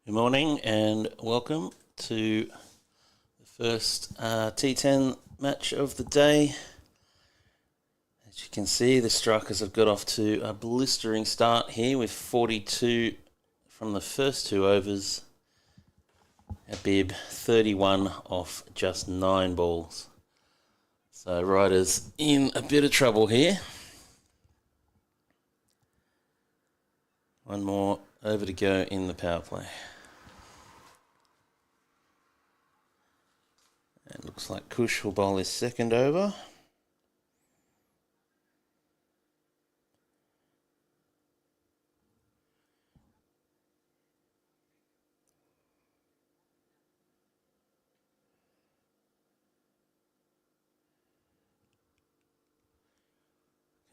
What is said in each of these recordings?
Good morning and welcome to the first T10 match of the day. As you can see, the Strikers have got off to a blistering start here with 42 from the first two overs. Habib 31 off just 9 balls. So Riders in a bit of trouble here. One more over to go in the power play. It looks like Kush will bowl his second over.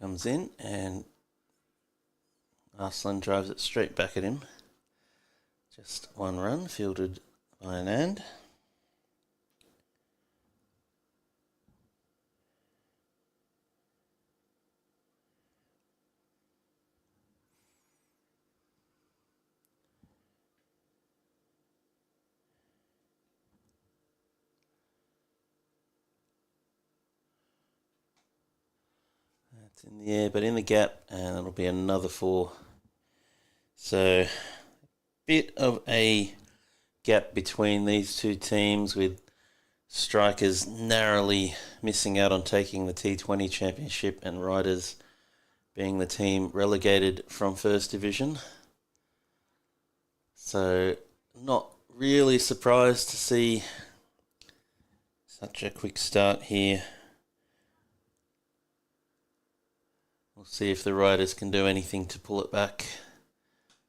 Comes in and Arslan drives it straight back at him. Just one run, fielded by Anand. That's in the air, but in the gap, and it'll be another 4. So, bit of a gap between these two teams, with Strikers narrowly missing out on taking the T20 Championship and Riders being the team relegated from First Division. So, not really surprised to see such a quick start here. We'll see if the Riders can do anything to pull it back.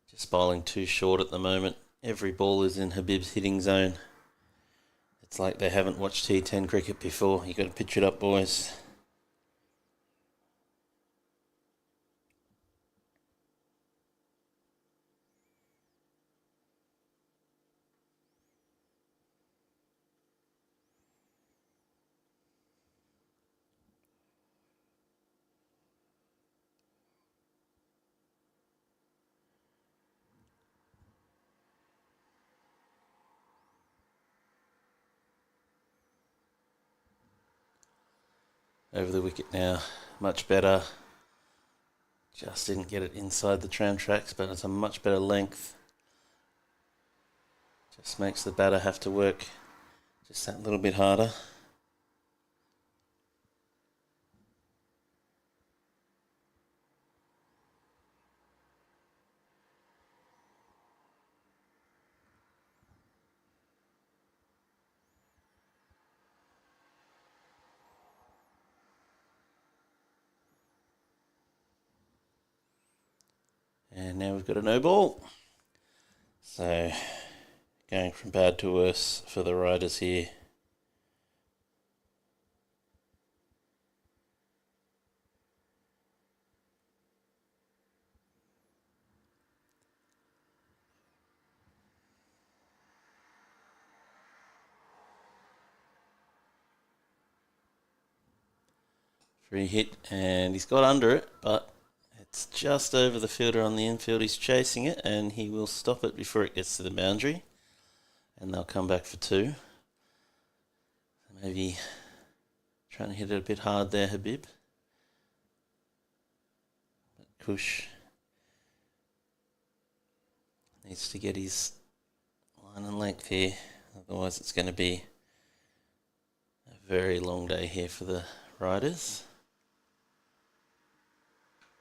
Just bowling too short at the moment. Every ball is in Habib's hitting zone. It's like they haven't watched T10 cricket before. You've got to pitch it up, boys. Over the wicket now, much better. Just didn't get it inside the tram tracks, but it's a much better length. Just makes the batter have to work just that little bit harder. And now we've got a no ball. So, going from bad to worse for the Riders here. Free hit, and he's got under it, but it's just over the fielder on the infield. He's chasing it, and he will stop it before it gets to the boundary. And they'll come back for 2. Maybe trying to hit it a bit hard there, Habib. But Kush needs to get his line and length here. Otherwise it's going to be a very long day here for the Riders.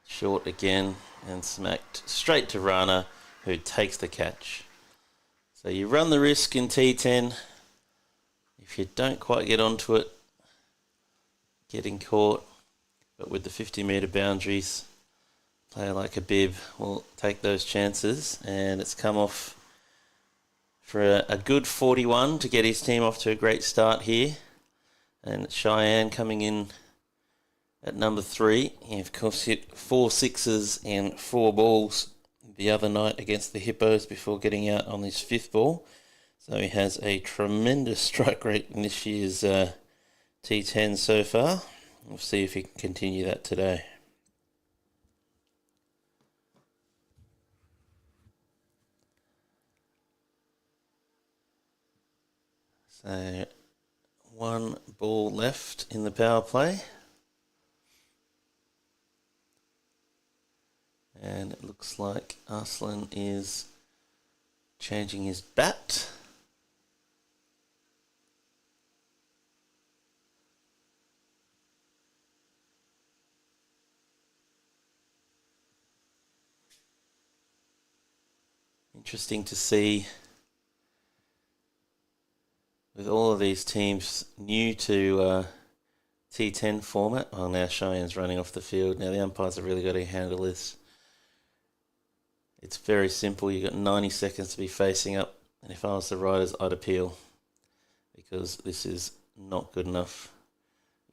Short again and smacked straight to Rana, who takes the catch. So you run the risk in T10, if you don't quite get onto it, getting caught. But with the 50-metre boundaries, a player like Habib will take those chances. And it's come off for a good 41 to get his team off to a great start here. And Cheyenne coming in at number 3. He, of course, hit 4 sixes and 4 balls the other night against the Hippos before getting out on his 5th ball. So he has a tremendous strike rate in this year's T10 so far. We'll see if he can continue that today. So 1 ball left in the power play. And it looks like Arslan is changing his bat. Interesting to see with all of these teams new to T10 format. Well, now Cheyenne's running off the field. Now the umpires have really got to handle this. It's very simple. You've got 90 seconds to be facing up. And if I was the riders, I'd appeal, because this is not good enough.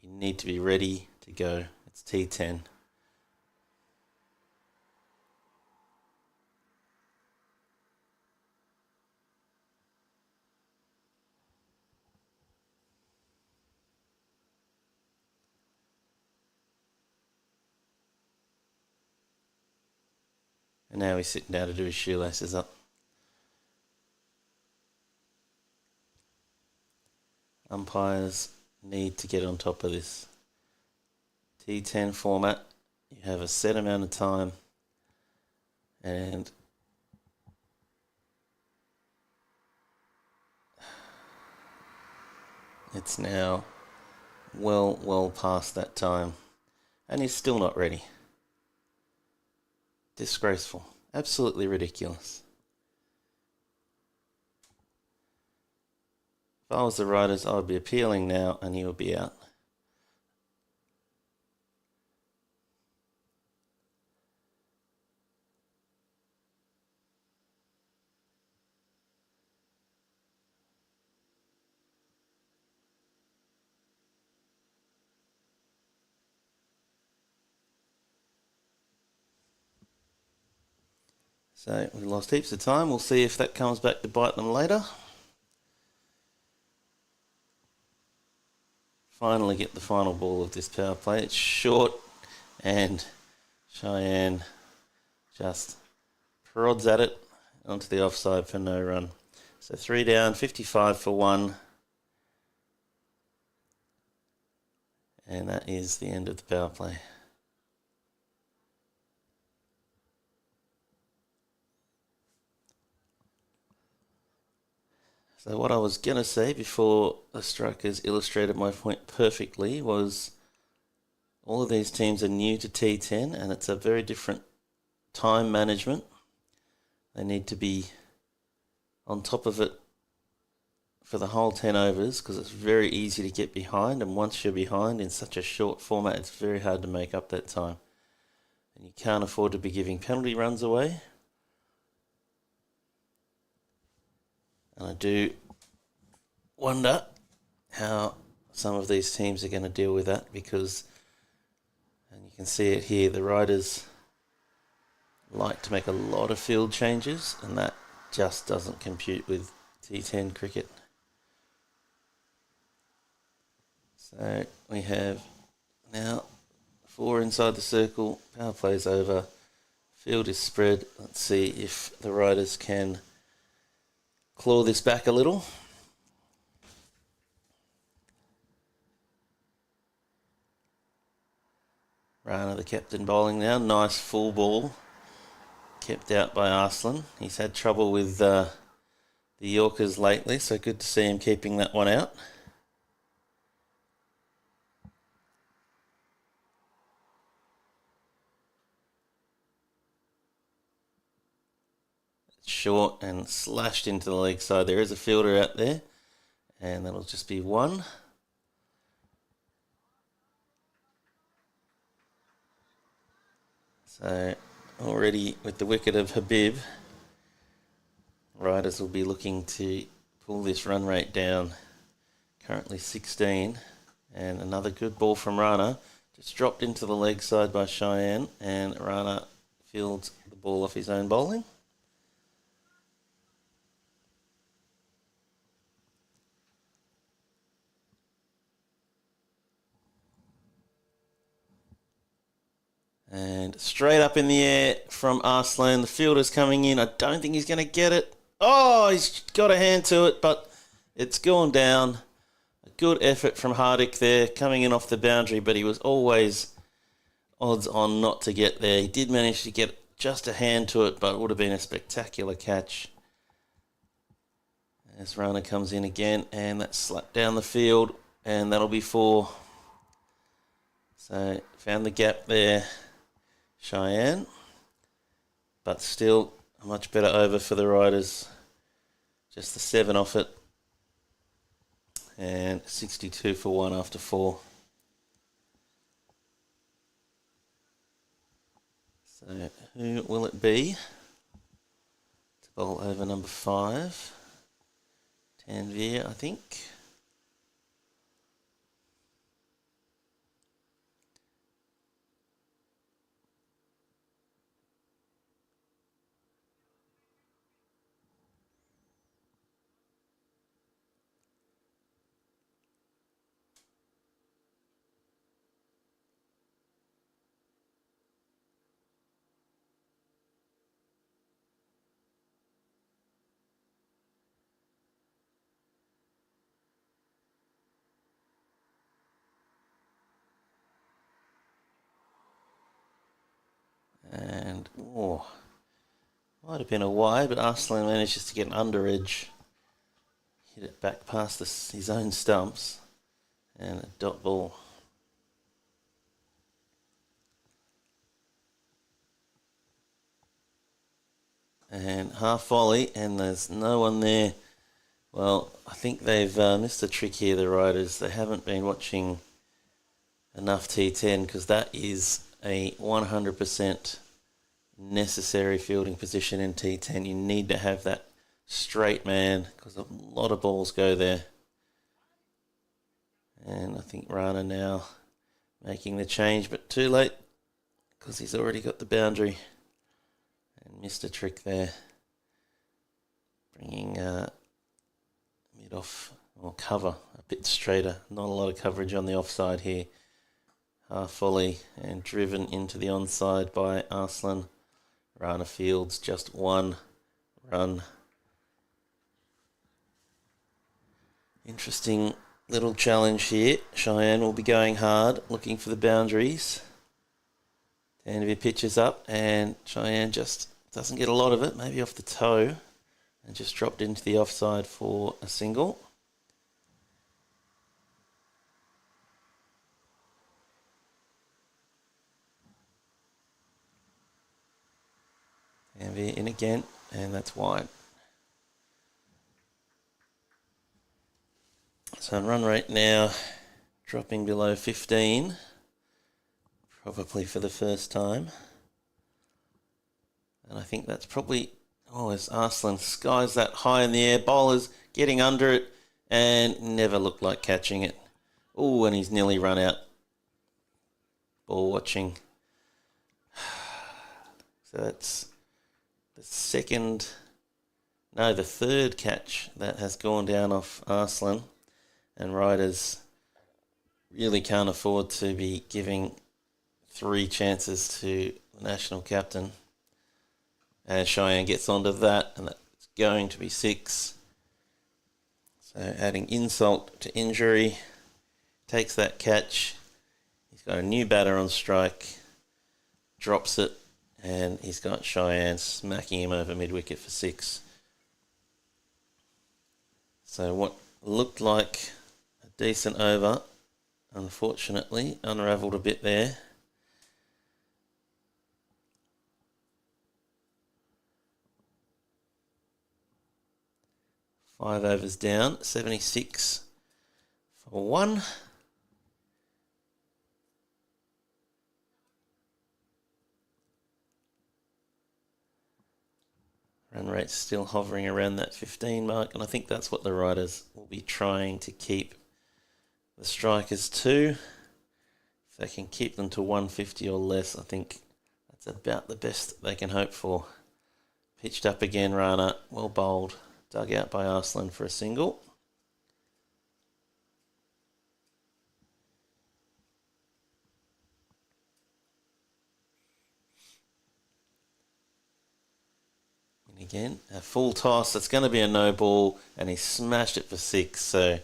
You need to be ready to go. It's T10. And now he's sitting down to do his shoelaces up. Umpires need to get on top of this. T10 format, you have a set amount of time, and it's now well past that time, and he's still not ready. Disgraceful. Absolutely ridiculous. If I was the riders, I would be appealing now and he would be out. So we lost heaps of time. We'll see if that comes back to bite them later. Finally get the final ball of this power play. It's short and Cheyenne just prods at it onto the offside for no run. So 3 down, 55 for 1. And that is the end of the power play. So what I was going to say before the strikers illustrated my point perfectly was all of these teams are new to T10 and it's a very different time management. They need to be on top of it for the whole 10 overs because it's very easy to get behind, and once you're behind in such a short format, it's very hard to make up that time. And you can't afford to be giving penalty runs away. And I do wonder how some of these teams are going to deal with that, because, and you can see it here, the riders like to make a lot of field changes, and that just doesn't compute with T10 cricket. So we have now 4 inside the circle, power play's over, field is spread. Let's see if the riders can claw this back a little. Rana, the captain, bowling now. Nice full ball. Kept out by Arslan. He's had trouble with the Yorkers lately, so good to see him keeping that one out. Short and slashed into the leg side. There is a fielder out there, and that'll just be 1. So already with the wicket of Habib, riders will be looking to pull this run rate down. Currently 16, and another good ball from Rana. Just dropped into the leg side by Cheyenne, and Rana fields the ball off his own bowling. And straight up in the air from Arslan. The fielder's coming in. I don't think he's going to get it. Oh, he's got a hand to it, but it's gone down. A good effort from Hardick there, coming in off the boundary, but he was always odds on not to get there. He did manage to get just a hand to it, but it would have been a spectacular catch. As Rana comes in again, and that's slapped down the field, and that'll be 4. So found the gap there, Cheyenne, but still a much better over for the Riders. Just the 7 off it, and 62 for 1 after 4. So who will it be to bowl over number 5? Tanvir, I think. And, might have been a wide, but Arslan manages to get an under edge. Hit it back past his own stumps. And a dot ball. And half volley, and there's no one there. Well, I think they've missed a trick here, the Riders. They haven't been watching enough T10, because that is a 100% necessary fielding position in T10. You need to have that straight man, because a lot of balls go there. And I think Rana now making the change, but too late, because he's already got the boundary and missed a trick there. Bringing mid off, or cover a bit straighter. Not a lot of coverage on the offside here. Half volley and driven into the onside by Arslan. Rana fields just 1 run. Interesting little challenge here. Cheyenne will be going hard, looking for the boundaries. Tanvir pitches up, and Cheyenne just doesn't get a lot of it, maybe off the toe, and just dropped into the offside for a single. Tanvir in again, and that's wide. So run rate now dropping below 15, probably for the first time. And I think that's probably, as Arslan skies that high in the air, bowler's getting under it and never looked like catching it. Oh, and he's nearly run out. Ball watching. So that's the third catch that has gone down off Arslan. And Riders really can't afford to be giving 3 chances to the national captain. And Cheyenne gets onto that, and that's going to be 6. So adding insult to injury, takes that catch. He's got a new batter on strike, drops it, and he's got Cheyenne smacking him over mid-wicket for 6. So what looked like a decent over, unfortunately, unravelled a bit there. Five overs down, 76 for 1. Run rate's still hovering around that 15 mark, and I think that's what the Riders will be trying to keep the strikers to. If they can keep them to 150 or less, I think that's about the best they can hope for. Pitched up again, Rana, well bowled, dug out by Arslan for a single. again, a full toss. It's going to be a no ball, and he smashed it for 6. So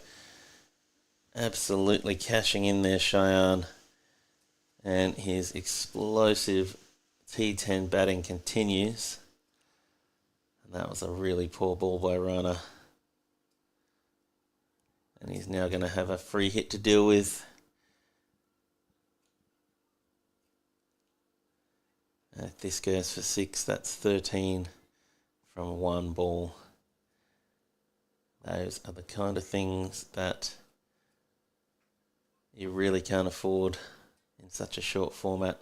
absolutely cashing in there, Cheyenne. And his explosive T10 batting continues. And that was a really poor ball by Rana. And he's now going to have a free hit to deal with. If this goes for 6, that's 13 from 1 ball. Those are the kind of things that you really can't afford in such a short format.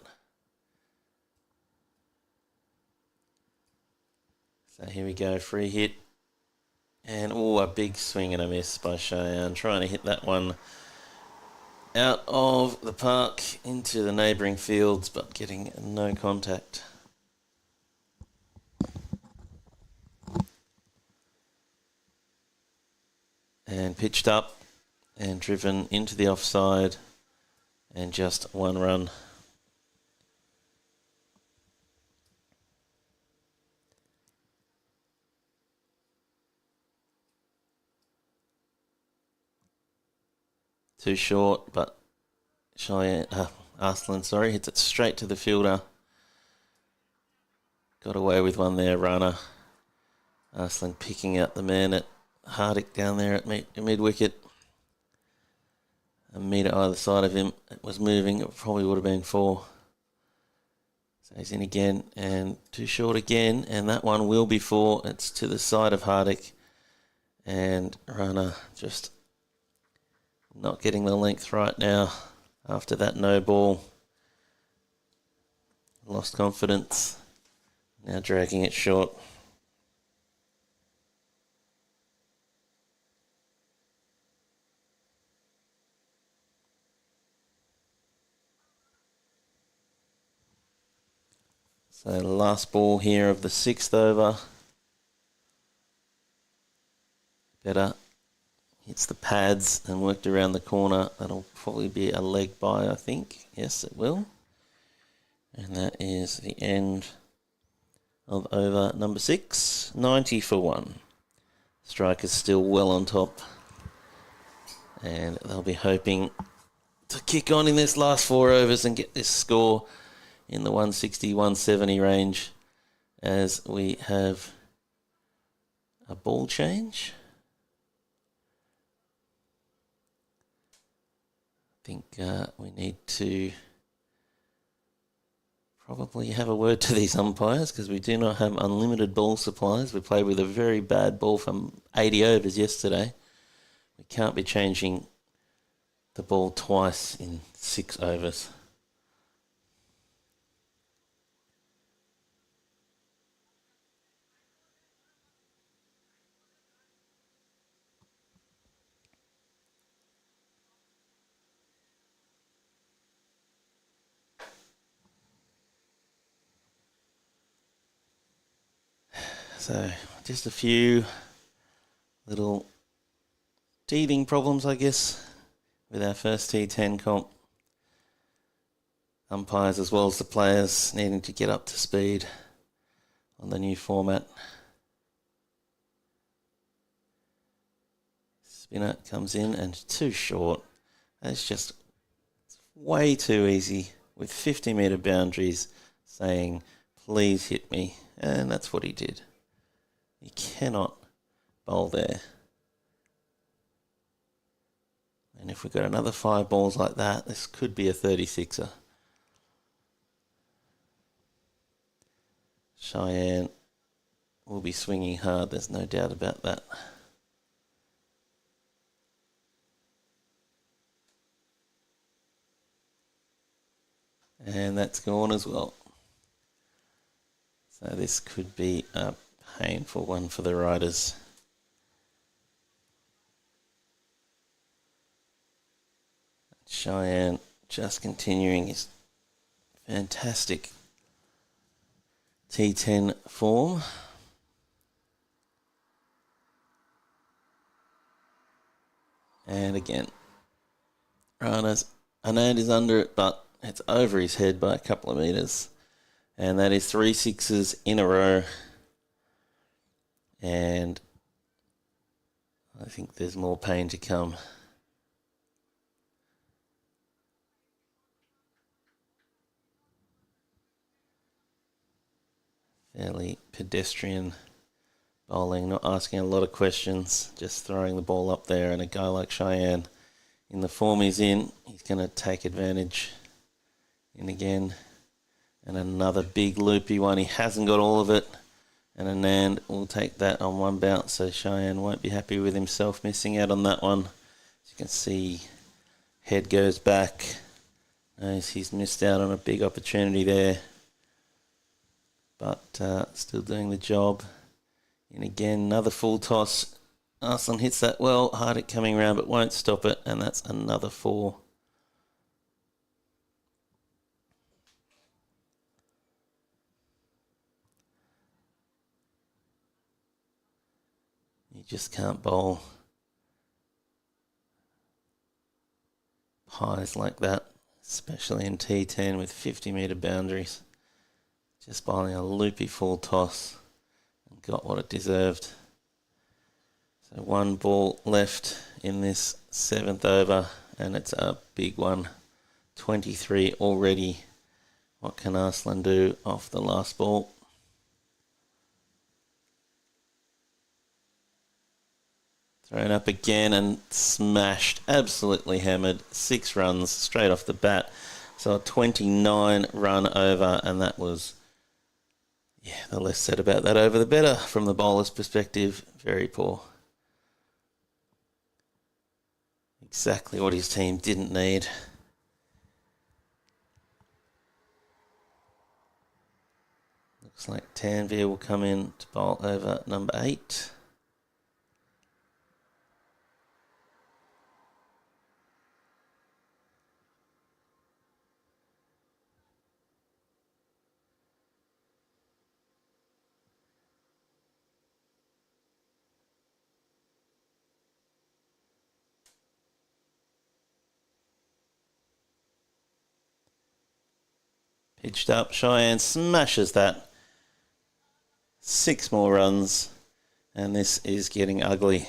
So here we go, free hit. And a big swing and a miss by Cheyenne, trying to hit that one out of the park into the neighbouring fields, but getting no contact. And pitched up and driven into the offside, and just 1 run. Too short, but Arslan, hits it straight to the fielder. Got away with one there, Rana. Arslan picking out the man at Hardick down there at mid-wicket. A metre either side of him. It was moving. It probably would have been 4. So he's in again, and too short again, and that one will be 4. It's to the side of Hardick, and Rana just not getting the length right now after that no ball. Lost confidence. Now dragging it short. So last ball here of the 6th over. Better. Hits the pads and worked around the corner. That'll probably be a leg by, I think. Yes, it will. And that is the end of over number 6. 90 for 1. Striker's still well on top. And they'll be hoping to kick on in this last 4 overs and get this score in the 160, 170 range, as we have a ball change. I think we need to probably have a word to these umpires, because we do not have unlimited ball supplies. We played with a very bad ball from 80 overs yesterday. We can't be changing the ball twice in 6 overs. So just a few little teething problems, I guess, with our first T10 comp. Umpires as well as the players needing to get up to speed on the new format. Spinner comes in and too short. That's just way too easy with 50-metre boundaries saying, please hit me. And that's what he did. You cannot bowl there. And if we've got another 5 balls like that, this could be a 36er. Cheyenne will be swinging hard, there's no doubt about that. And that's gone as well. So this could be a painful one for the riders. Cheyenne just continuing his fantastic T10 form. And again, Rana's Anand is under it, but it's over his head by a couple of metres. And that is 3 sixes in a row. And I think there's more pain to come. Fairly pedestrian bowling, not asking a lot of questions, just throwing the ball up there. And a guy like Cheyenne, in the form he's in, he's going to take advantage. In again, and another big loopy one. He hasn't got all of it, and Anand will take that on one bounce, so Cheyenne won't be happy with himself missing out on that one. As you can see, head goes back. Knows he's missed out on a big opportunity there, but still doing the job. And again, another full toss. Arslan hits that well, hard at coming round, but won't stop it, and that's another 4. You just can't bowl highs like that, especially in T10 with 50-metre boundaries. Just bowling a loopy full toss and got what it deserved. So 1 ball left in this 7th over, and it's a big one. 23 already. What can Arslan do off the last ball? Thrown up again and smashed, absolutely hammered. 6 runs straight off the bat. So a 29 run over, and that was, the less said about that over the better from the bowler's perspective. Very poor. Exactly what his team didn't need. Looks like Tanvir will come in to bowl over number 8. Pitched up, Cheyenne smashes that. 6 more runs, and this is getting ugly.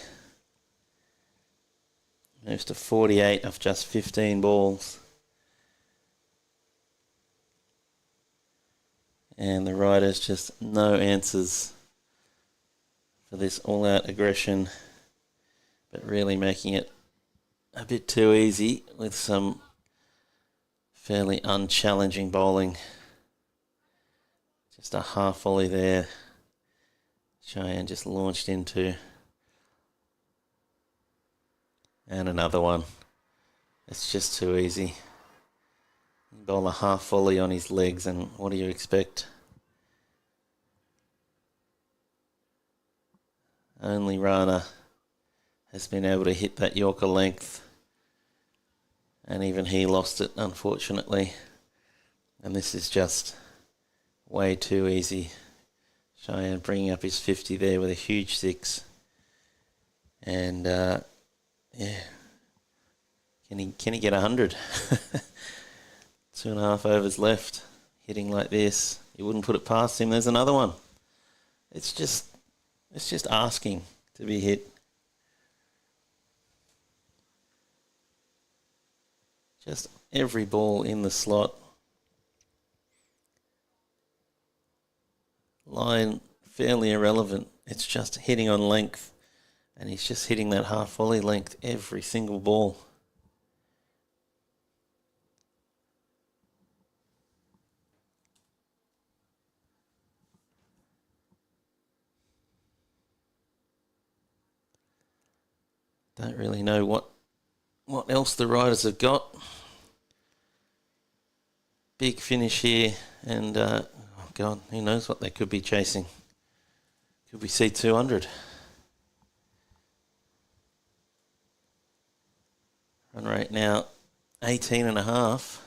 Moves to 48 off just 15 balls. And the Riders just no answers for this all-out aggression, but really making it a bit too easy with some fairly unchallenging bowling. Just a half volley there. Cheyenne just launched into. And another one. It's just too easy. Bowl a half volley on his legs, and what do you expect? Only Rana has been able to hit that Yorker length, and even he lost it, unfortunately. And this is just way too easy. Cheyenne bringing up his 50 there with a huge 6. And, Can he get 100? 2.5 overs left. Hitting like this, you wouldn't put it past him. There's another one. It's just asking to be hit. Just every ball in the slot. Line fairly irrelevant. It's just hitting on length. And he's just hitting that half volley length every single ball. Don't really know what else the Riders have got. Big finish here, and oh God, who knows what they could be chasing. Could we see 200? Run rate now, 18.5.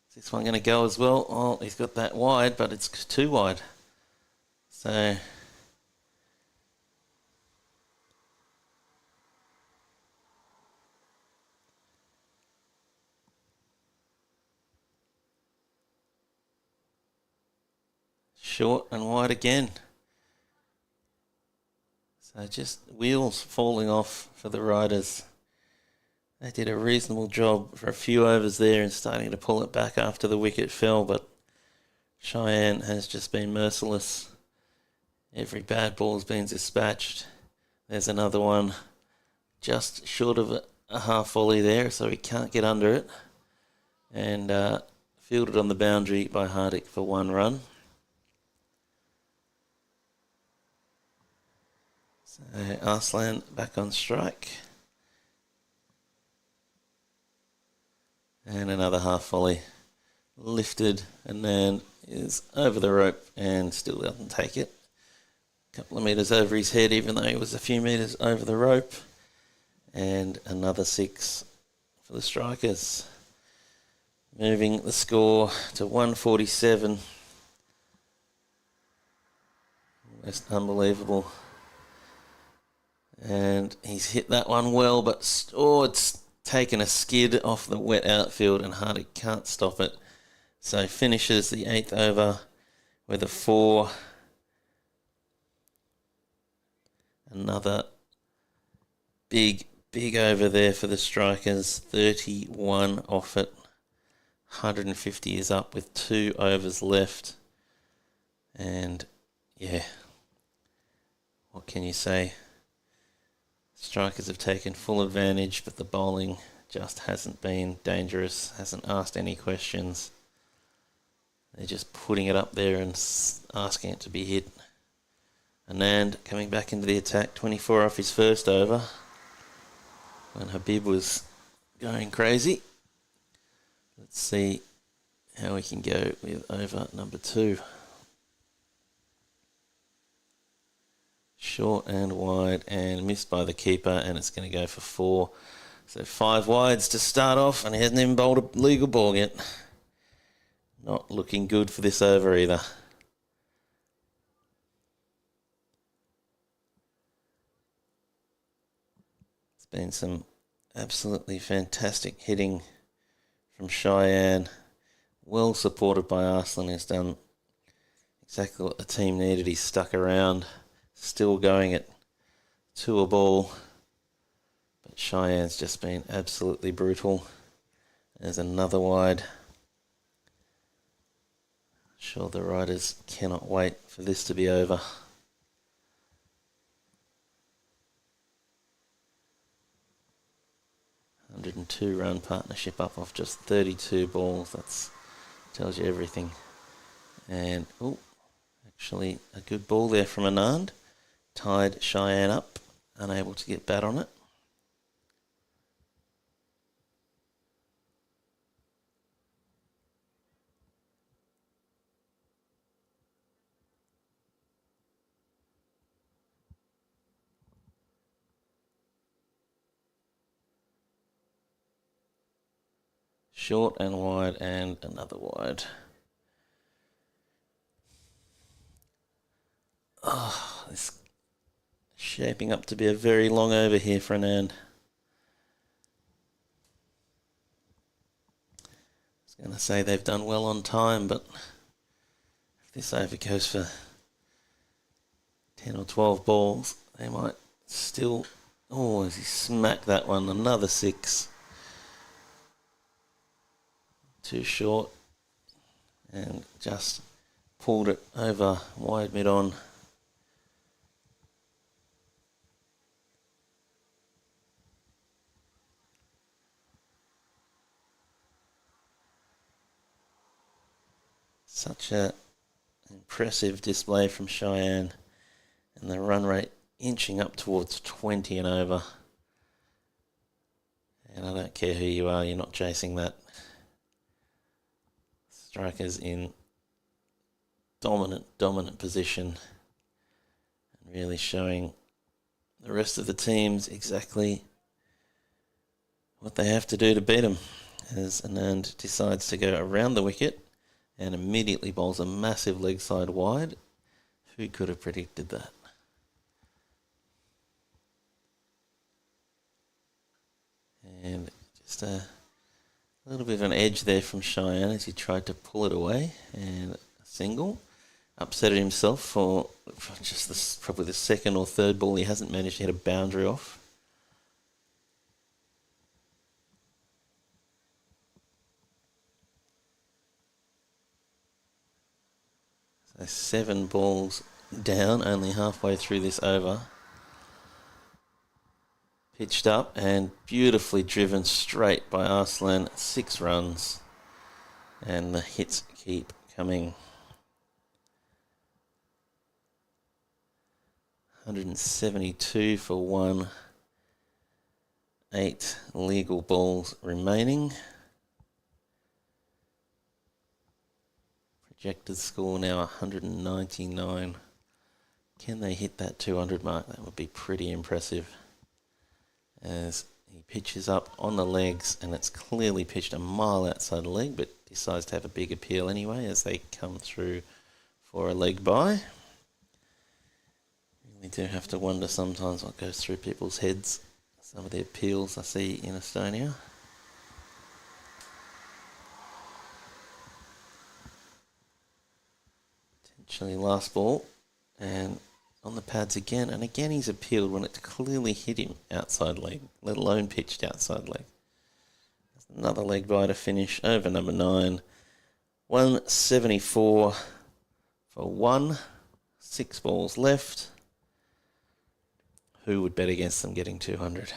Is this one going to go as well? Oh, he's got that wide, but it's too wide. So short and wide again. So just wheels falling off for the Riders. They did a reasonable job for a few overs there and starting to pull it back after the wicket fell, but Cheyenne has just been merciless. Every bad ball has been dispatched. There's another one just short of a half volley there, so he can't get under it. And fielded on the boundary by Hardick for 1 run. So Arslan back on strike. And another half volley. Lifted and then is over the rope and still doesn't take it. A couple of metres over his head, even though he was a few metres over the rope. And another 6 for the Strikers. Moving the score to 147. Just unbelievable. And he's hit that one well, but it's taken a skid off the wet outfield and Hardy can't stop it. So finishes the 8th over with a 4. Another big over there for the Strikers. 31 off it. 150 is up with 2 overs left. And yeah, what can you say? Strikers have taken full advantage, but the bowling just hasn't been dangerous, hasn't asked any questions. They're just putting it up there and asking it to be hit. Anand coming back into the attack, 24 off his first over, when Habib was going crazy. Let's see how we can go with over number 2. Short and wide and missed by the keeper, and it's going to go for 4. So 5 wides to start off, and he hasn't even bowled a legal ball yet. Not looking good for this over either. It's been some absolutely fantastic hitting from Cheyenne. Well supported by Arslan, who's done exactly what the team needed. He's stuck around. Still going at 2 a ball. But Cheyenne's just been absolutely brutal. There's another wide. Sure, the Riders cannot wait for this to be over. $102-run partnership up off just 32 balls. That tells you everything. And, actually a good ball there from Anand. Tied Cheyenne up, unable to get bat on it. Short and wide and another wide. This shaping up to be a very long over here for Anand. I was going to say they've done well on time, but if this over goes for 10 or 12 balls, they might still... as he smacked that one, another 6. Too short, and just pulled it over wide mid-on. Such a impressive display from Cheyenne, and the run rate inching up towards 20 and over. And I don't care who you are, you're not chasing that. Strikers in dominant position, and really showing the rest of the teams exactly what they have to do to beat them, as Anand decides to go around the wicket and immediately bowls a massive leg side wide. Who could have predicted that? And just a little bit of an edge there from Cheyenne as he tried to pull it away, and a single. upsetted himself for just this, probably the second or third ball he hasn't managed to hit a boundary off. So 7 balls down, only halfway through this over. Pitched up and beautifully driven straight by Arslan. 6 runs. And the hits keep coming. 172 for 1. 8 legal balls remaining. Projected score now 199. Can they hit that 200 mark? That would be pretty impressive. As he pitches up on the legs, and it's clearly pitched a mile outside the leg, but decides to have a big appeal anyway as they come through for a leg bye. We do have to wonder sometimes what goes through people's heads. Some of the appeals I see in Estonia. Potentially last ball, and on the pads again, and again he's appealed when it's clearly hit him outside leg, let alone pitched outside leg. Another leg bye to finish over number 9. 174 for 1. 6 balls left. Who would bet against them getting 200?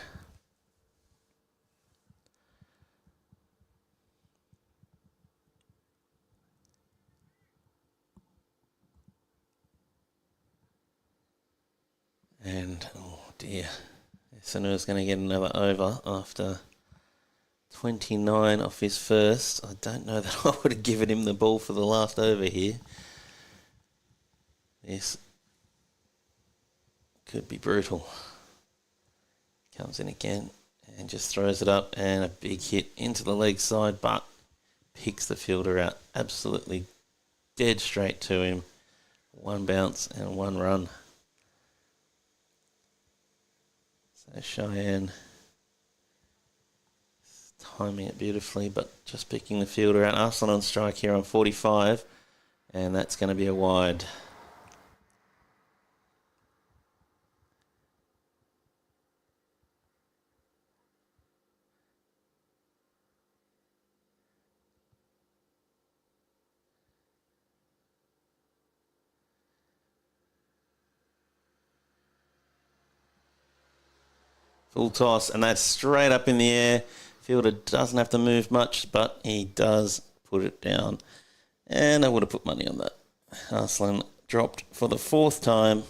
And, oh dear, Sano's going to get another over after 29 off his first. I don't know that I would have given him the ball for the last over here. This could be brutal. Comes in again and just throws it up, and a big hit into the leg side, but picks the fielder out absolutely dead straight to him. 1 bounce and 1 run. So Cheyenne timing it beautifully, but just picking the fielder out. Arslan on strike here on 45, and that's going to be a wide. Full toss, and that's straight up in the air. Fielder doesn't have to move much, but he does put it down. And I would have put money on that. Arslan dropped for the 4th time.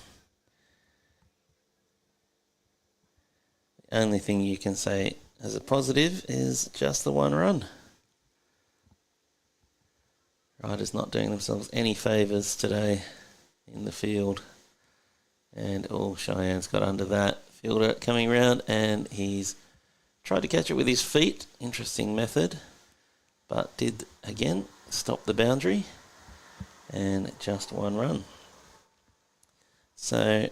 The only thing you can say as a positive is just the 1 run. Riders not doing themselves any favours today in the field. And Cheyenne's got under that. Fielder coming round, and he's tried to catch it with his feet. Interesting method, but did again stop the boundary, and just 1 run. So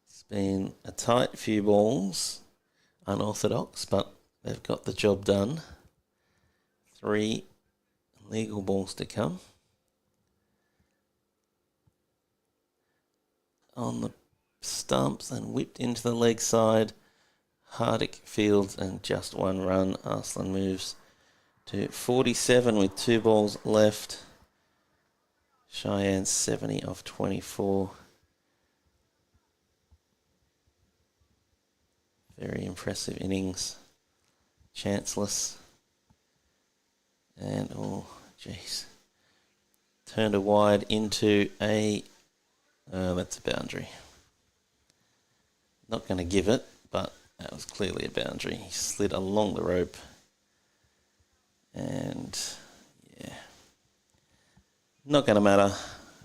it's been a tight few balls, unorthodox, but they've got the job done. 3 legal balls to come. On the stumps and whipped into the leg side. Hardick fields and just 1 run. Arslan moves to 47 with 2 balls left. Cheyenne 70 off 24. Very impressive innings. Chanceless. And, turned a wide into a... that's a boundary. Not going to give it, but that was clearly a boundary. He slid along the rope. And, yeah. Not going to matter,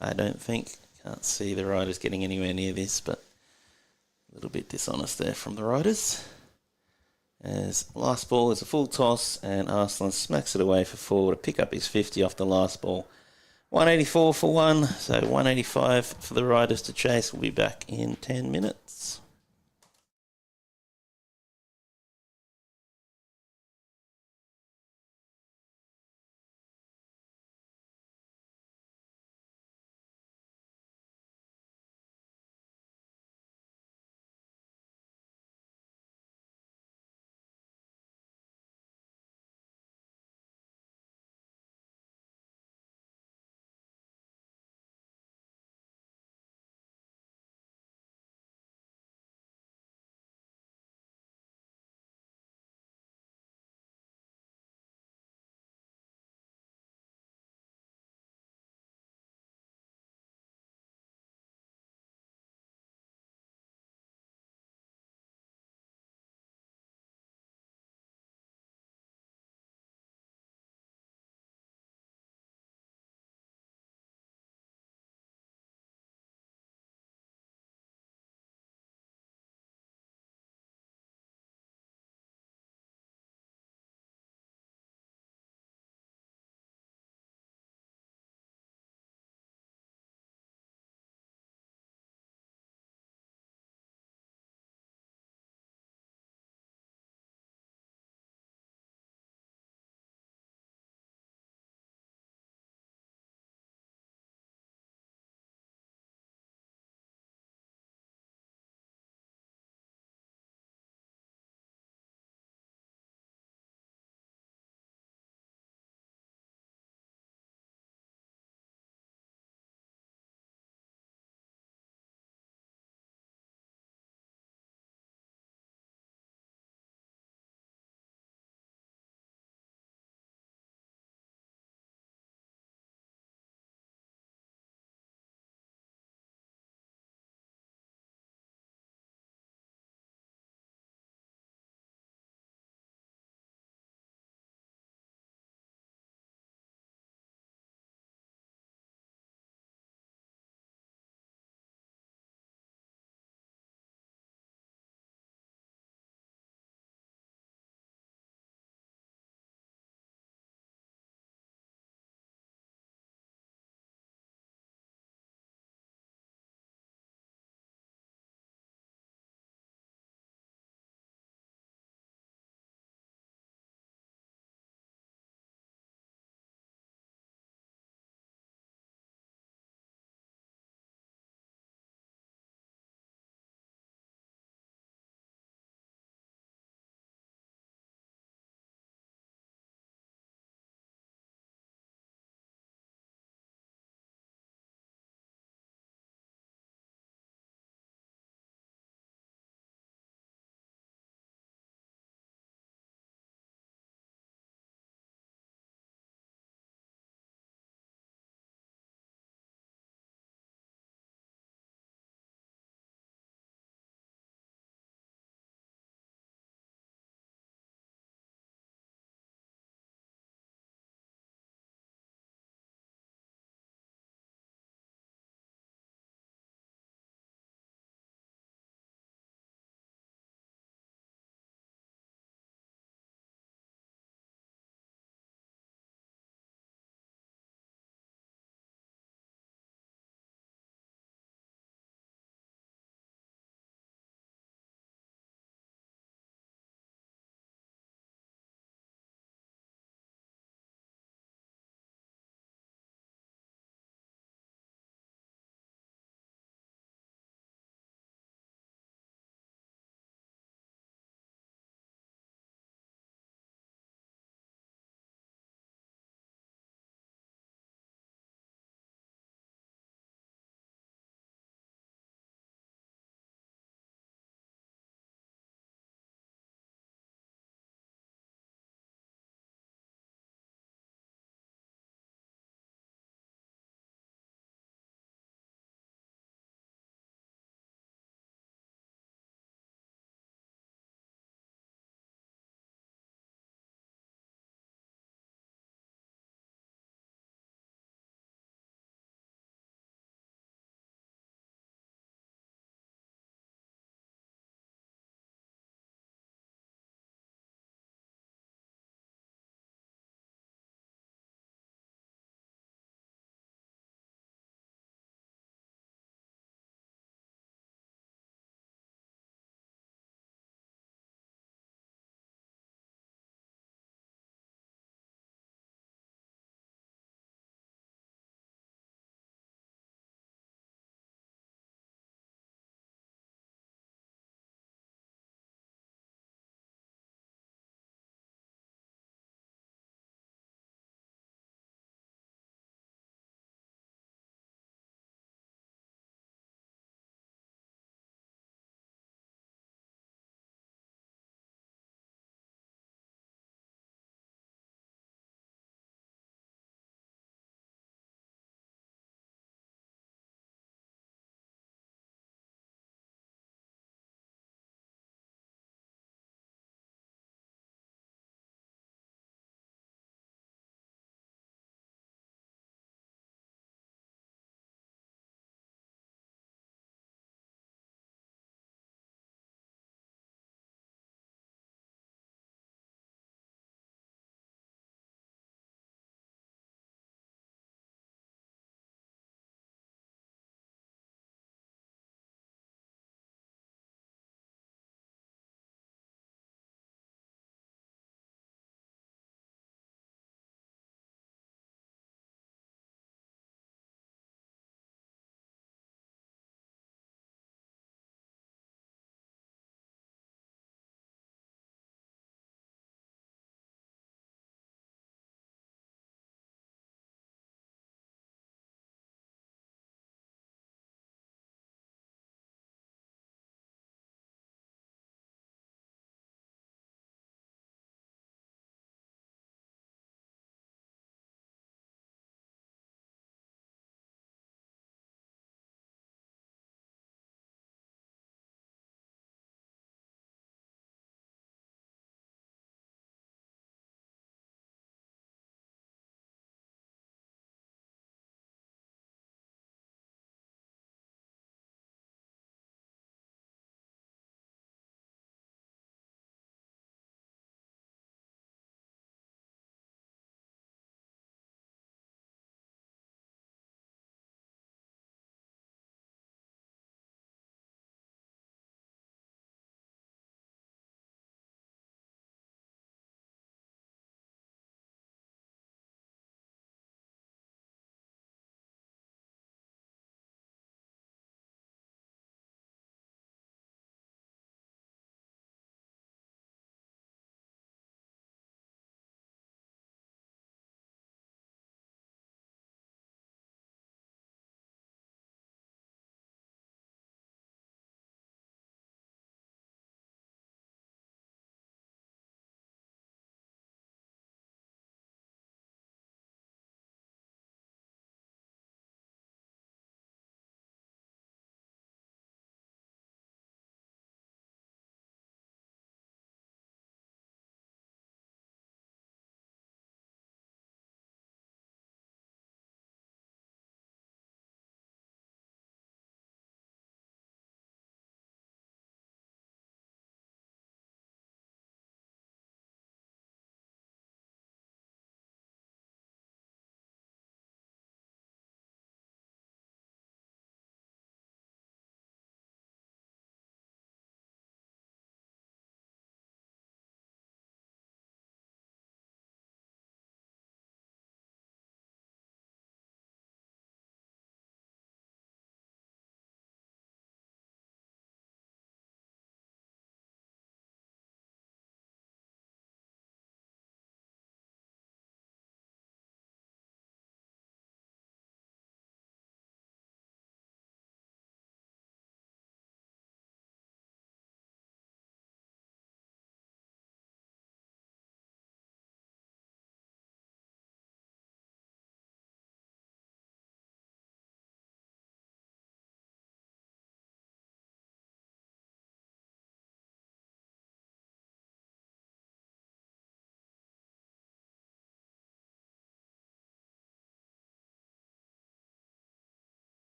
I don't think. Can't see the riders getting anywhere near this, but a little bit dishonest there from the riders. As last ball is a full toss, and Arslan smacks it away for 4 to pick up his 50 off the last ball. 184 for 1, so 185 for the riders to chase. We'll be back in 10 minutes.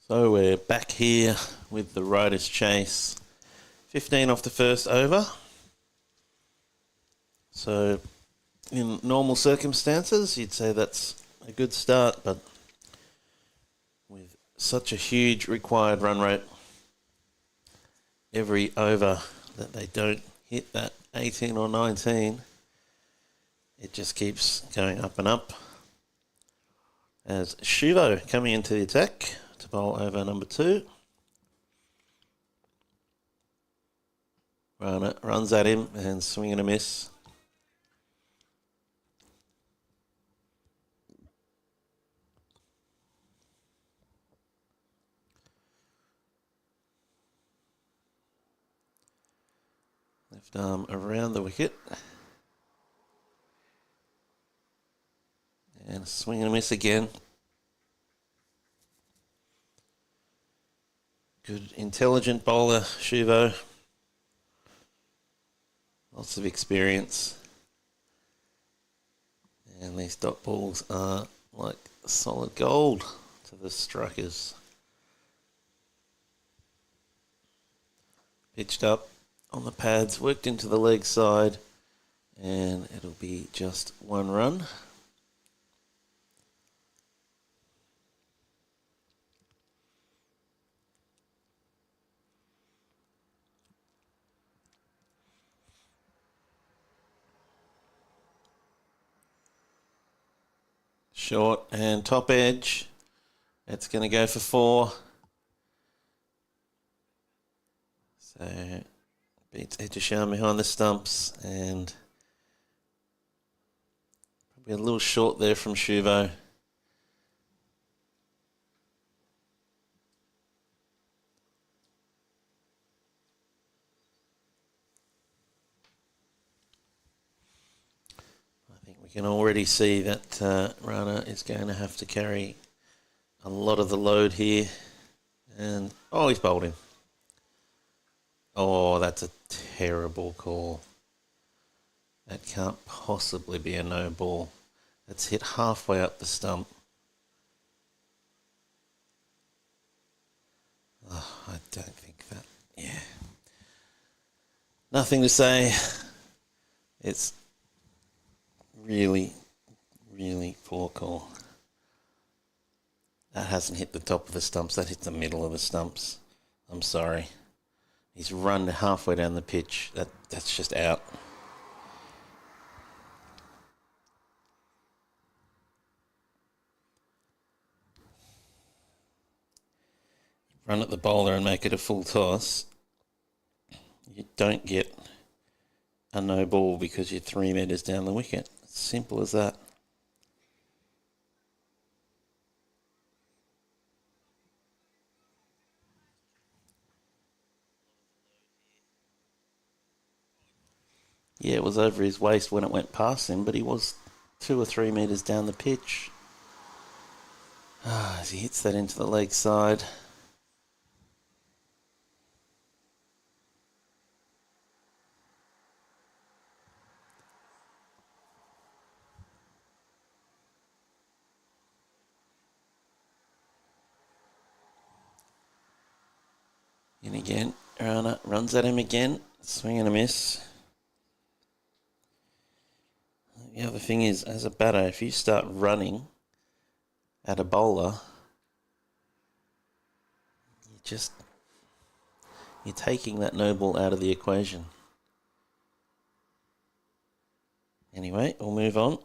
So we're back here with the Riders' Chase. 15 off the first over. So in normal circumstances, you'd say that's a good start, but with such a huge required run rate, every over that they don't hit that 18 or 19, it just keeps going up and up. As Shuvo coming into the attack to bowl over number 2. Rana runs at him and swing and a miss. Left arm around the wicket. And a swing and a miss again. Good, intelligent bowler, Shuvo. Lots of experience. And these dot balls are like solid gold to the strikers. Pitched up on the pads, worked into the leg side, and it'll be just 1 run. Short and top edge. It's going to go for 4. So beats Etisham behind the stumps, and probably a little short there from Shuvo. I think we can already see that Rana is going to have to carry a lot of the load here. And, oh, he's bowled him. Oh, that's a terrible call. That can't possibly be a no ball. That's hit halfway up the stump. Oh, I don't think that, yeah. Nothing to say. It's really, really poor call. That hasn't hit the top of the stumps. That hit the middle of the stumps. I'm sorry. He's run halfway down the pitch. That's just out. Run at the bowler and make it a full toss. You don't get a no ball because you're 3 metres down the wicket. It's simple as that. Yeah, it was over his waist when it went past him, but he was 2 or 3 metres down the pitch. As he hits that into the leg side. In again, Rana runs at him again, swing and a miss. The other thing is, as a batter, if you start running at a bowler, you're taking that no ball out of the equation. Anyway, we'll move on.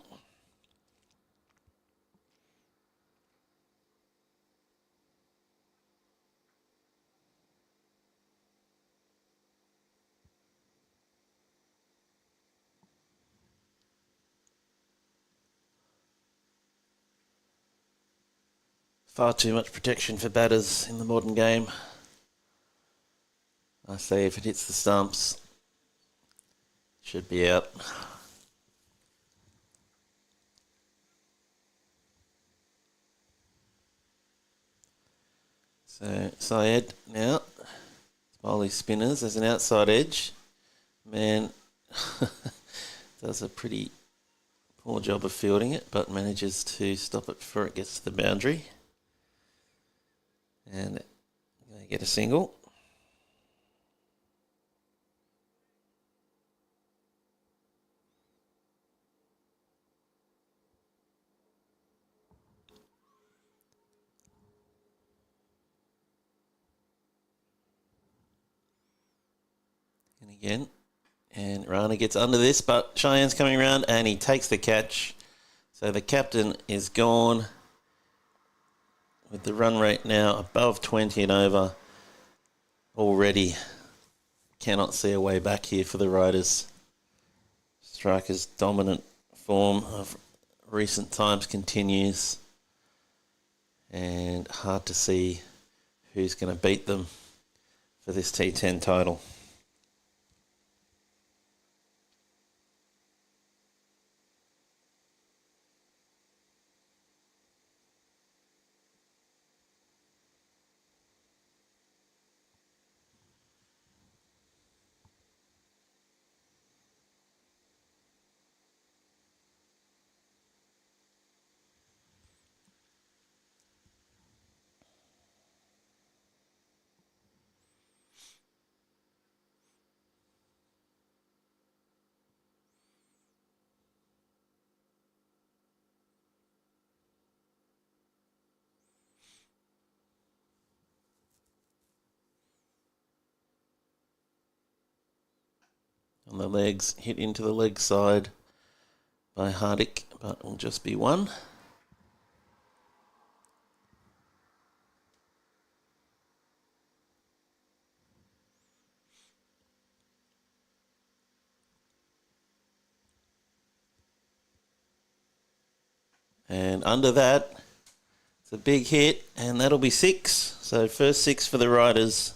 Far too much protection for batters in the modern game. I say if it hits the stumps, it should be out. So Syed now, Smiley spinners as an outside edge. Man does a pretty poor job of fielding it, but manages to stop it before it gets to the boundary. And they get a single. And again, and Rana gets under this, but Cheyenne's coming around and he takes the catch. So the captain is gone with the run rate now above 20 and over. Already cannot see a way back here for the Riders. Strikers' dominant form of recent times continues, and hard to see who's going to beat them for this T10 title. On the legs, hit into the leg side by Hardick, but will just be one. And under that, it's a big hit, and that'll be 6. So first 6 for the Riders.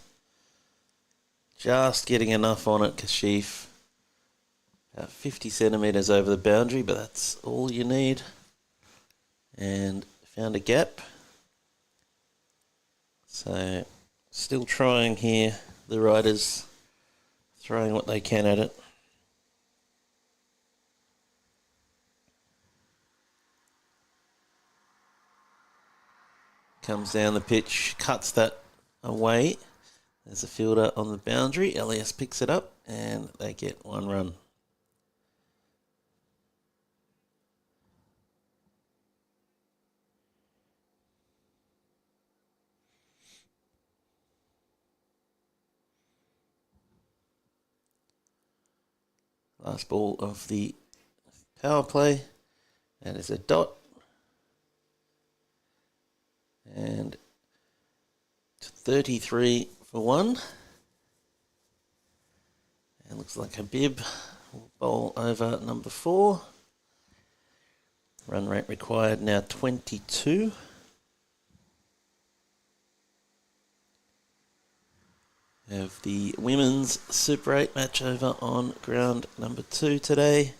Just getting enough on it, Kashif. About 50 centimetres over the boundary, but that's all you need. And found a gap. So still trying here, the Riders, throwing what they can at it. Comes down the pitch, cuts that away. There's a fielder on the boundary. Elias picks it up, and they get one run. Last ball of the power play. That is a dot. And 33 for 1. And looks like Habib will bowl over number 4. Run rate required now 22. We have the women's Super 8 match over on ground number 2 today,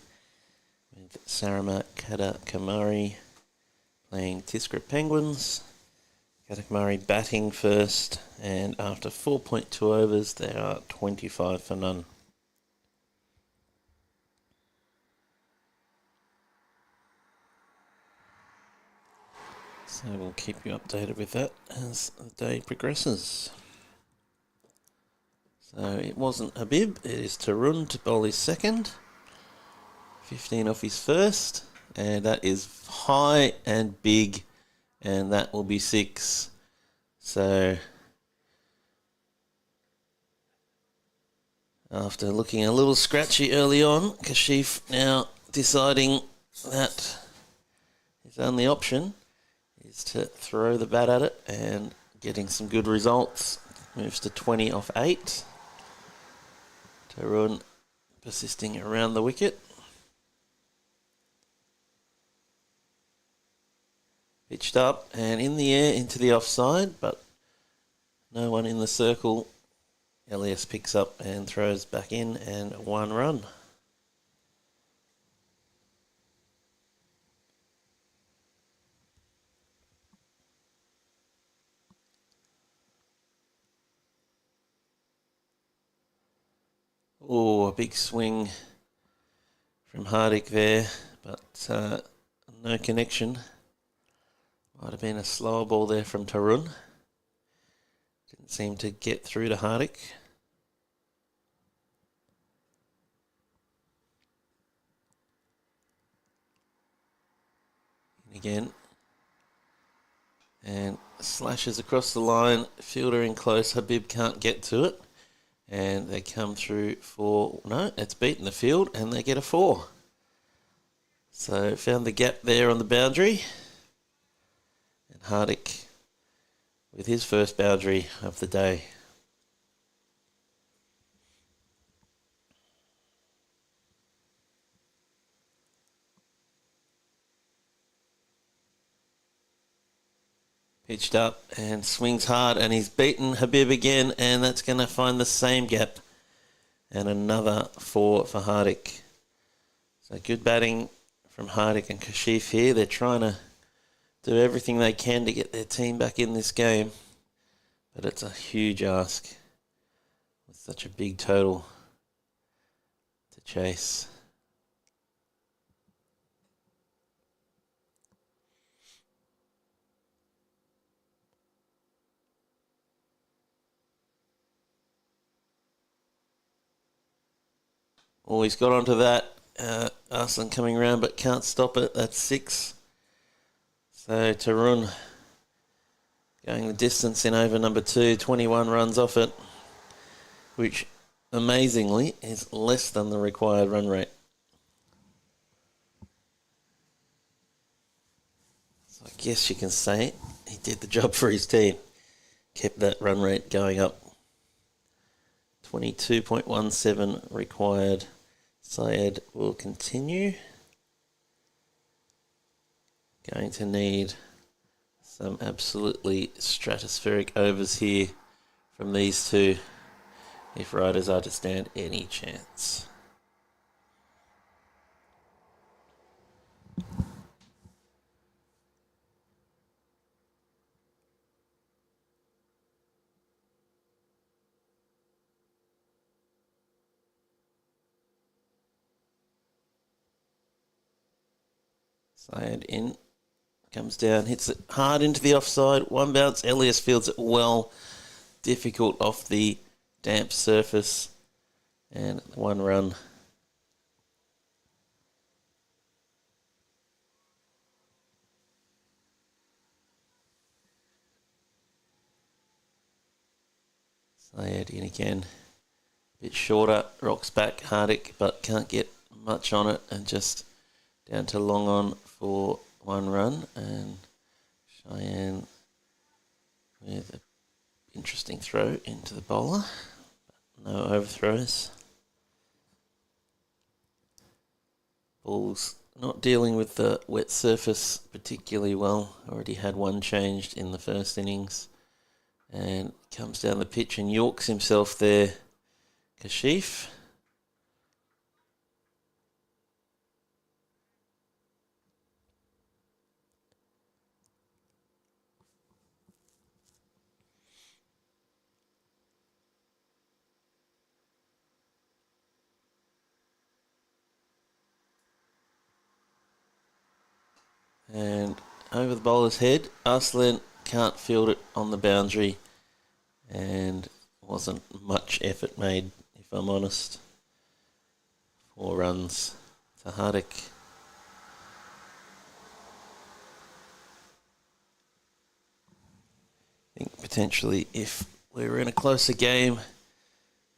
with Sarama Katakamari playing Tiskre Penguins. Katakamari batting first, and after 4.2 overs, they are 25 for none. So we'll keep you updated with that as the day progresses. So it wasn't Habib, it is Tarun to bowl his second. 15 off his first, and that is high and big, and that will be 6. So after looking a little scratchy early on, Kashif now deciding that his only option is to throw the bat at it, and getting some good results. Moves to 20 off 8. Tarun persisting around the wicket. Pitched up and in the air into the offside, but no one in the circle. Elias picks up and throws back in, and 1 run. Oh, a big swing from Hardick there, but no connection. Might have been a slower ball there from Tarun. Didn't seem to get through to Hardick. Again. And slashes across the line. Fielder in close. Habib can't get to it. And they come through for... No, it's beaten the field and they get a 4. So found the gap there on the boundary. And Hardick with his first boundary of the day. Pitched up and swings hard, and he's beaten Habib again, and that's going to find the same gap. And another 4 for Hardick. So good batting from Hardick and Kashif here. They're trying to do everything they can to get their team back in this game. But it's a huge ask with such a big total to chase. Oh, he's got onto that. Arslan coming around but can't stop it. That's 6. So Tarun going the distance in over number 2. 21 runs off it, which amazingly is less than the required run rate. So I guess you can say he did the job for his team. Kept that run rate going up. 22.17 required. Syed will continue. Going to need some absolutely stratospheric overs here from these two if riders are to stand any chance. Syed in, comes down, hits it hard into the offside. One bounce, Elias fields it well. Difficult off the damp surface. And 1 run. Syed in again. Bit shorter, rocks back, Hardick, but can't get much on it, and just down to long on for 1 run. And Cheyenne with an interesting throw into the bowler. But no overthrows. Ball's not dealing with the wet surface particularly well. Already had 1 changed in the first innings. And comes down the pitch and yorks himself there, Kashif. And over the bowler's head, Arslan can't field it on the boundary, and wasn't much effort made, if I'm honest. 4 runs to Hardick. I think potentially if we were in a closer game,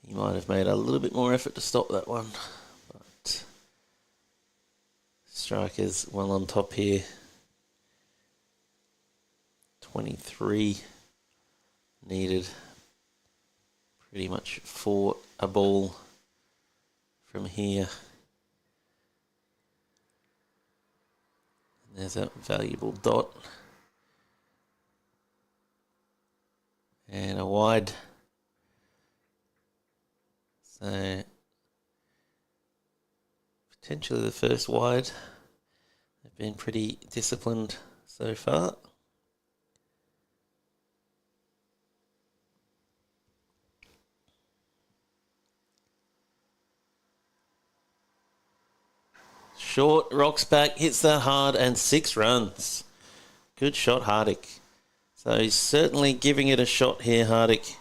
he might have made a little bit more effort to stop that one. But strikers well on top here. 23 needed, pretty much for a ball from here. And there's a valuable dot. And a wide. So potentially the first wide. They've been pretty disciplined so far. Short, rocks back, hits that hard, and 6 runs. Good shot, Hardick. So he's certainly giving it a shot here, Hardick.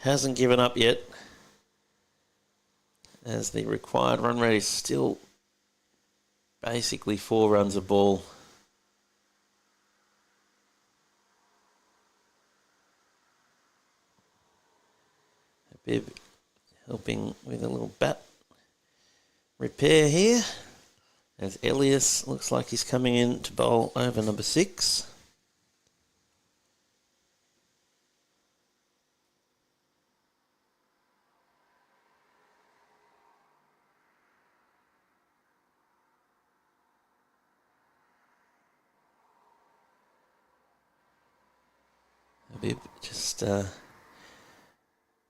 Hasn't given up yet, as the required run rate is still basically 4 runs a ball. Bib helping with a little bat repair here, as Elias looks like he's coming in to bowl over number 6. Bib just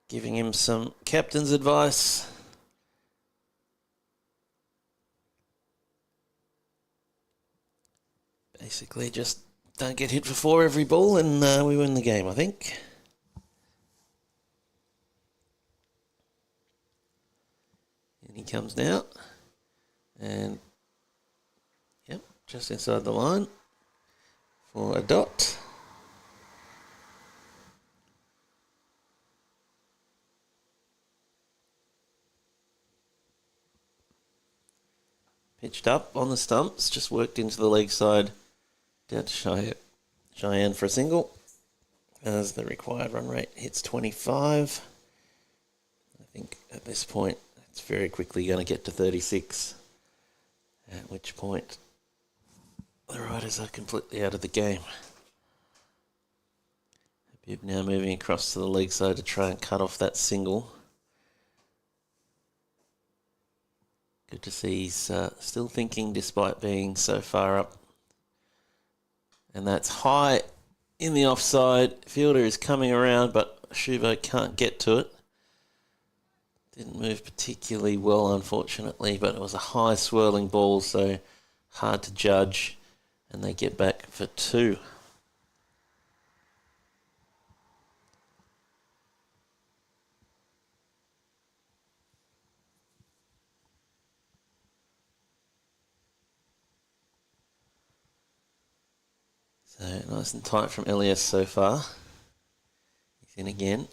giving him some captain's advice. Basically, just don't get hit for 4 every ball and we win the game, I think. And he comes now. And, yep, just inside the line for a dot. Pitched up on the stumps, just worked into the leg side, down to Cheyenne for a single, as the required run rate hits 25. I think at this point it's very quickly going to get to 36, at which point the Riders are completely out of the game. Bib now moving across to the leg side to try and cut off that single. Good to see he's still thinking despite being so far up. And that's high in the offside. Fielder is coming around, but Shuvo can't get to it. Didn't move particularly well, unfortunately, but it was a high swirling ball, so hard to judge. And they get back for 2. So nice and tight from Elias so far. He's in again.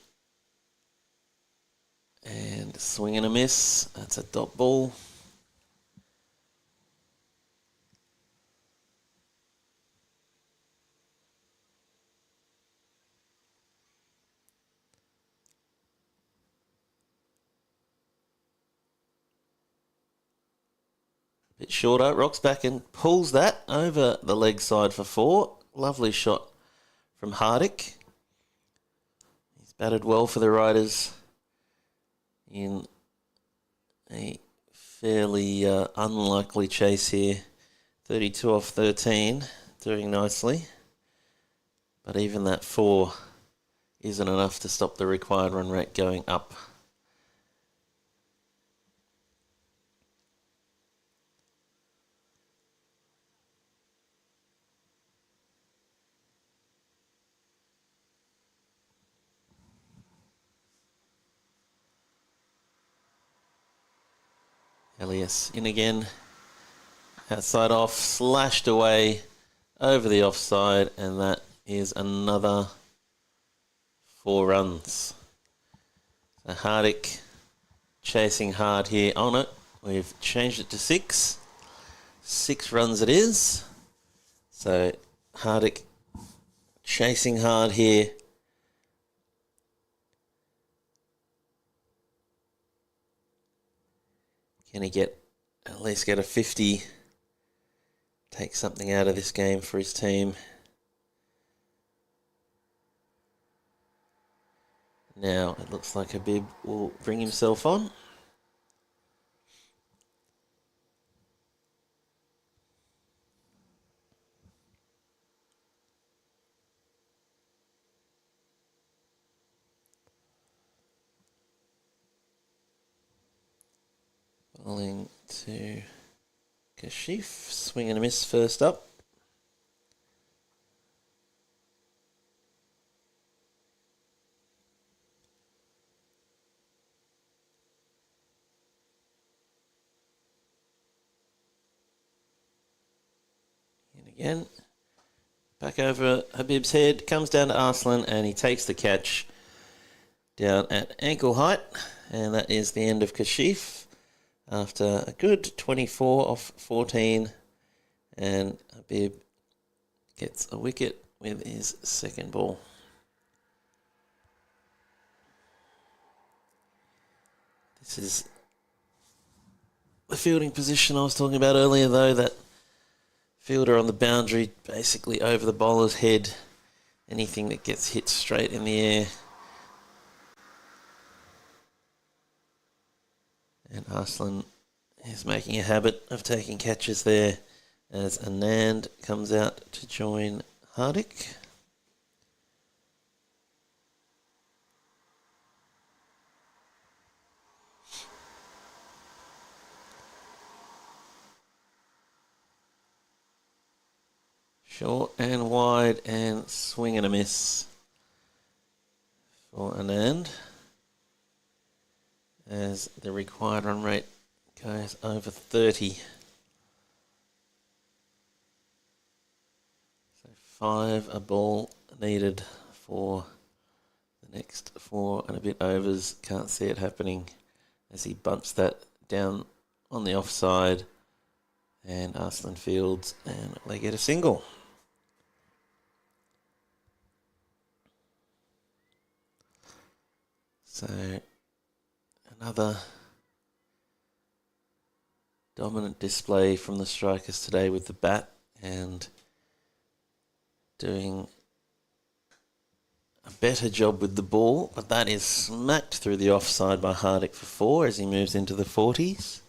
And swing and a miss. That's a dot ball. Bit shorter. Rocks back and pulls that over the leg side for 4. Lovely shot from Hardick. He's batted well for the Riders in a fairly unlikely chase here. 32 off 13, doing nicely. But even that 4 isn't enough to stop the required run rate going up. Elias in again. Outside off, slashed away over the offside, and that is another 4 runs. So Hardick chasing hard here. Oh no, we've changed it to 6. 6 runs it is. So Hardick chasing hard here. Can he at least get a 50? Take something out of this game for his team. Now it looks like Habib will bring himself on. Bowling to Kashif, swing and a miss first up. And again, Back over Habib's head, comes down to Arslan, and he takes the catch down at ankle height. And that is the end of Kashif after a good 24 off 14. And Habib gets a wicket with his second ball. This is the fielding position I was talking about earlier, though, that fielder on the boundary, basically over the bowler's head. Anything that gets hit straight in the air. And Arslan is making a habit of taking catches there as Anand comes out to join Hardik. Short and wide and swing and a miss for Anand as the required run rate goes over 30. So 5 a ball needed for the next 4 and a bit overs. Can't see it happening as he bunts that down on the offside, and Arslan fields and they get a single. So another dominant display from the strikers today with the bat and doing a better job with the ball, but that is smacked through the offside by Hardik for 4 as he moves into the 40s.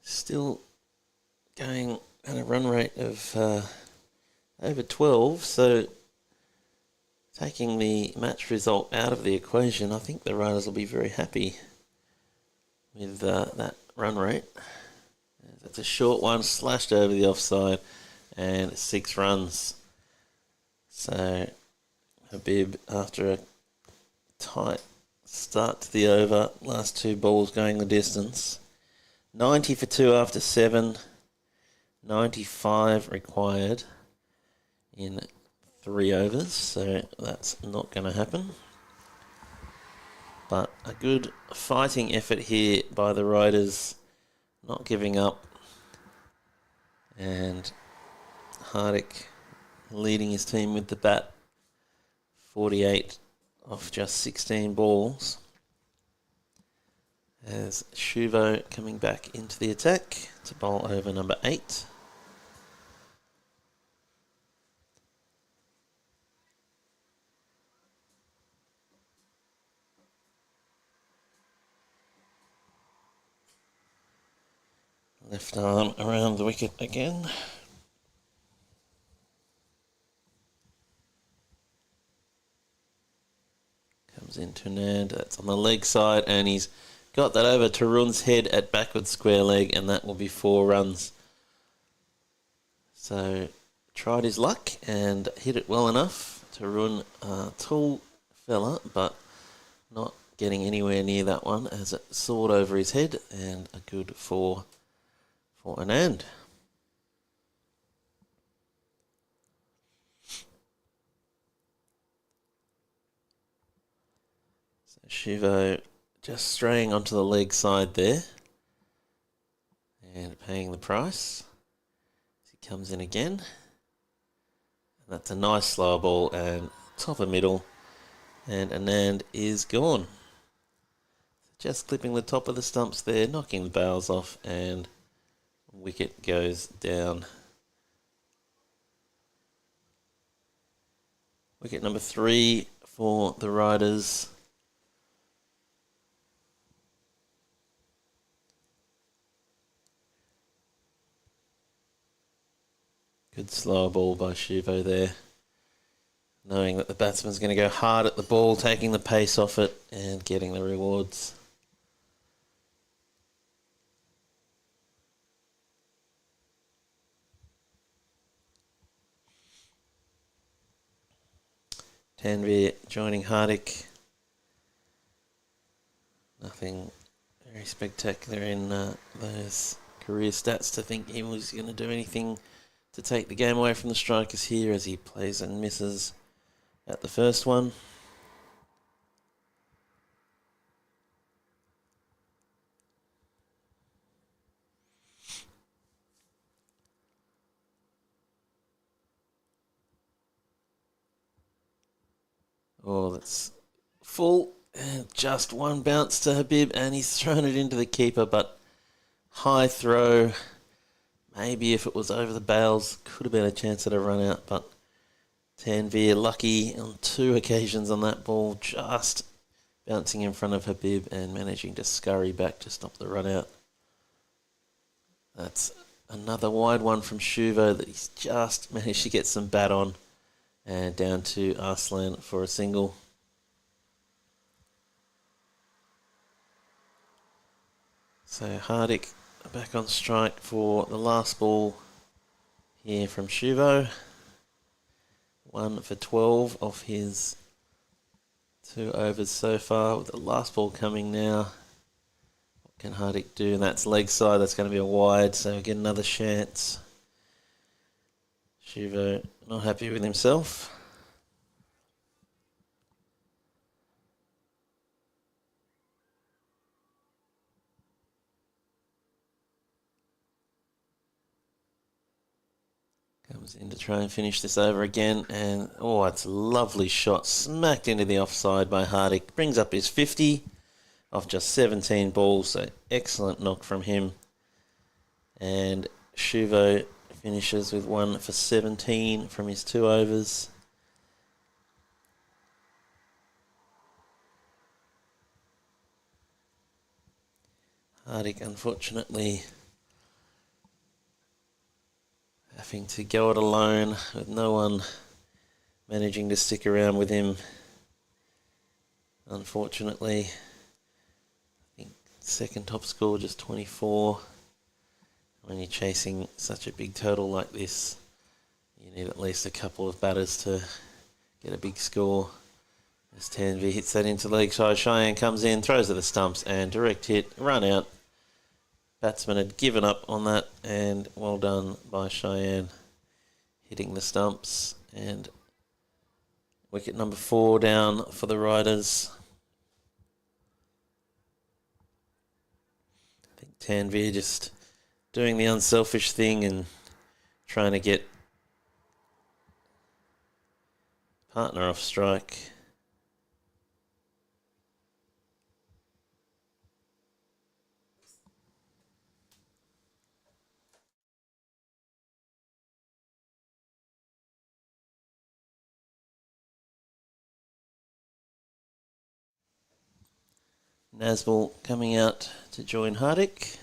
Still going at a run rate of over 12, so taking the match result out of the equation, I think the Riders will be very happy with that run rate. That's a short one, slashed over the offside, and 6 runs. So Habib, after a tight start to the over, last 2 balls going the distance. 90 for 2 after 7, 95 required in 3 overs, so that's not going to happen. But a good fighting effort here by the Riders, not giving up. And Hardik leading his team with the bat, 48 off just 16 balls. As Shuvo coming back into the attack to bowl over number 8. Left arm around the wicket again. Comes into Nand, that's on the leg side, and he's got that over Tarun's head at backward square leg, and that will be 4 runs. So, tried his luck and hit it well enough. Tarun, tall fella, but not getting anywhere near that one as it soared over his head, and a good 4 for Anand. So, Shivo just straying onto the leg side there and paying the price. He comes in again. And that's a nice slow ball and top of middle. And Anand is gone. Just clipping the top of the stumps there, knocking the bails off, and wicket goes down. Wicket number 3 for the Riders. Good slow ball by Shivo there. Knowing that the batsman's going to go hard at the ball, taking the pace off it and getting the rewards. Tanvir joining Hardik. Nothing very spectacular in those career stats to think he was going to do anything to take the game away from the strikers here, as he plays and misses at the first one. Oh, that's full. And just one bounce to Habib, and he's thrown it into the keeper, but high throw. Maybe if it was over the bails, could have been a chance at a run out, but Tanvir lucky on 2 occasions on that ball, just bouncing in front of Habib and managing to scurry back to stop the run out. That's another wide one from Shuvo that he's just managed to get some bat on, and down to Arslan for a single. So Hardik back on strike for the last ball here from Shuvo. 1 for 12 off his 2 overs so far, with the last ball coming now. What can Hardik do? And that's leg side, that's going to be a wide, so we get another chance. Shuvo not happy with himself. Comes in to try and finish this over again, and oh, it's a lovely shot, smacked into the offside by Hardik. Brings up his 50 off just 17 balls, so excellent knock from him. And Shuvo finishes with 1 for 17 from his 2 overs. Hardik, unfortunately, having to go it alone with no one managing to stick around with him. Unfortunately, I think second top score, just 24. When you're chasing such a big total like this, you need at least a couple of batters to get a big score. As Tanvir hits that into leg side, Cheyenne comes in, throws at the stumps, and direct hit, run out. Batsman had given up on that, and well done by Cheyenne, hitting the stumps. And wicket number 4 down for the Riders. I think Tanvir just doing the unselfish thing and trying to get partner off strike. Nazmul coming out to join Hardik.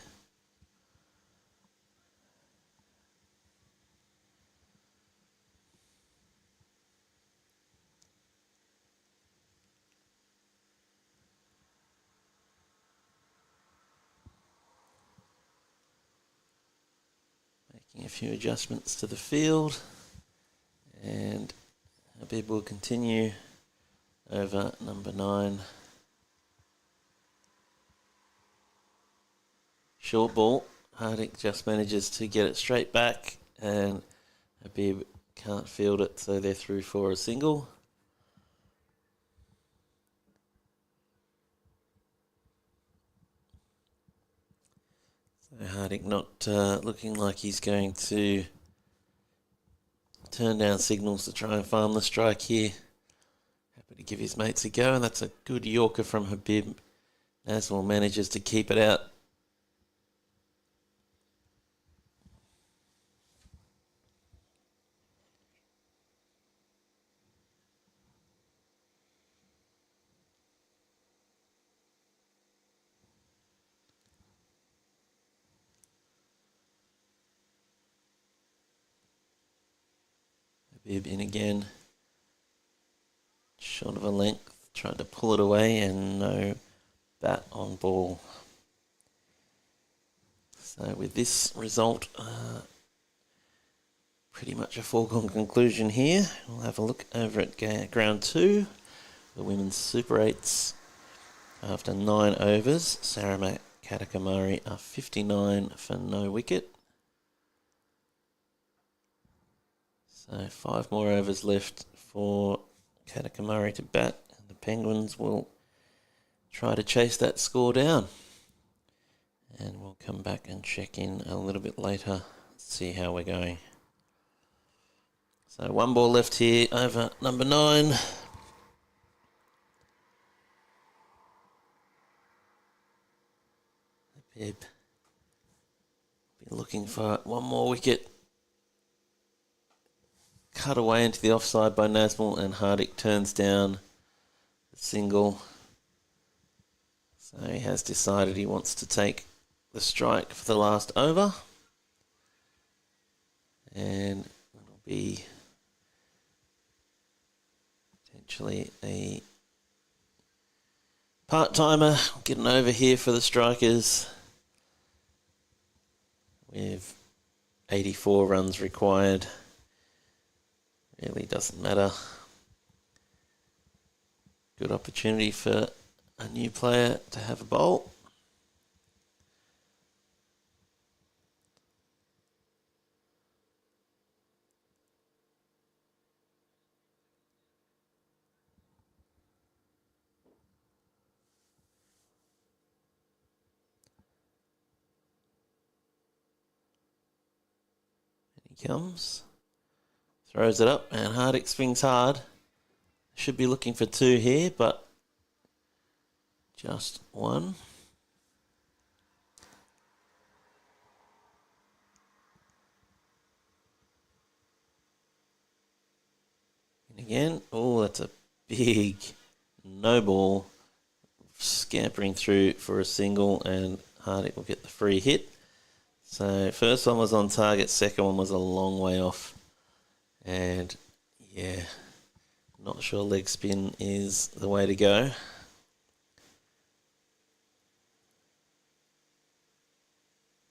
Making a few adjustments to the field. And Habib will continue over number 9. Short ball. Hardik just manages to get it straight back, and Habib can't field it, so they're through for a single. So Hardik not looking like he's going to turn down signals to try and farm the strike here. Happy to give his mates a go, and that's a good Yorker from Habib. Nazmul manages to keep it out. Habib in again. Short of a length, tried to pull it away, and no bat on ball. So with this result, pretty much a foregone conclusion here. We'll have a look over at ground 2, the women's Super 8s. After 9 overs, Sarah Katakamari are 59 for no wicket. So 5 more overs left for Katakamari to bat. And the Penguins will try to chase that score down. And we'll come back and check in a little bit later, see how we're going. So 1 ball left here over number 9. Pip be looking for 1 more wicket. Cut away into the offside by Nazmul, and Hardik turns down the single. So he has decided he wants to take the strike for the last over. And it'll be potentially a part-timer. Getting over here for the strikers with 84 runs required. Really doesn't matter. Good opportunity for a new player to have a bowl. He comes, throws it up, and Hardik swings hard. Should be looking for 2 here, but just 1. And again, oh, that's a big no ball, scampering through for a single, and Hardik will get the free hit. So first one was on target, second one was a long way off. And yeah, not sure leg spin is the way to go.